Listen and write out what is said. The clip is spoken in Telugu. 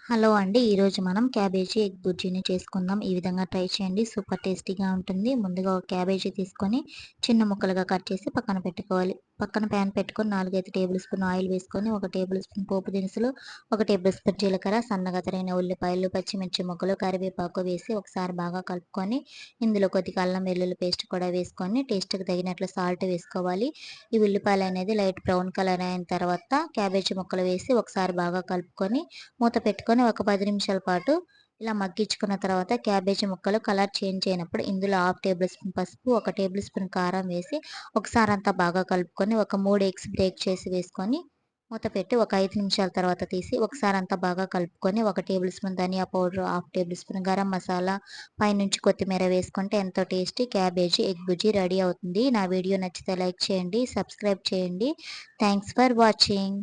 హలో అండి. ఈరోజు మనం క్యాబేజీ ఎగ్ బుర్జీని చేసుకుందాం. ఈ విధంగా ట్రై చేయండి. సూపర్ టేస్టీగా ఉంటుంది. ముందుగా ఒక క్యాబేజీ తీసుకొని చిన్న ముక్కలుగా కట్ చేసి పక్కన పెట్టుకోవాలి. పక్కన ప్యాన్ పెట్టుకొని 4, 5 టేబుల్ స్పూన్ ఆయిల్ వేసుకొని, 1 టేబుల్ స్పూన్ పోపు దినుసులు, 1 టేబుల్ స్పూన్ జీలకర్ర, సన్నగా తరిగిన ఉల్లిపాయలు, పచ్చిమిర్చి ముక్కలు, కరివేపాకు వేసి ఒకసారి బాగా కలుపుకొని, ఇందులో కొద్దిగా అల్లం వెల్లుల్లి పేస్ట్ కూడా వేసుకొని టేస్ట్‌కి తగినట్లు సాల్ట్ వేసుకోవాలి. ఈ ఉల్లిపాయలు అనేది లైట్ బ్రౌన్ కలర్ అయిన తర్వాత క్యాబేజీ ముక్కలు వేసి ఒకసారి బాగా కలుపుకొని మూత పెట్టుకొని ఒక 10 నిమిషాల పాటు ఇలా మగ్గించుకున్న తర్వాత క్యాబేజీ ముక్కలు కలర్ చేంజ్ అయినప్పుడు ఇందులో హాఫ్ టేబుల్ స్పూన్ పసుపు, 1 టేబుల్ స్పూన్ కారం వేసి ఒకసారి అంతా బాగా కలుపుకొని ఒక 3 ఎగ్స్ బ్రేక్ చేసి వేసుకొని మూత పెట్టి ఒక 5 నిమిషాల తర్వాత తీసి ఒకసారి అంతా బాగా కలుపుకొని 1 టేబుల్ స్పూన్ ధనియా powder, half tablespoon garam masala, పైనుంచి కొత్తిమీర వేసుకుంటే ఎంతో tasty cabbage egg bhurji ready అవుతుంది. నా వీడియో నచ్చితే లైక్ చేయండి, సబ్స్క్రైబ్ చేయండి. Thanks for watching.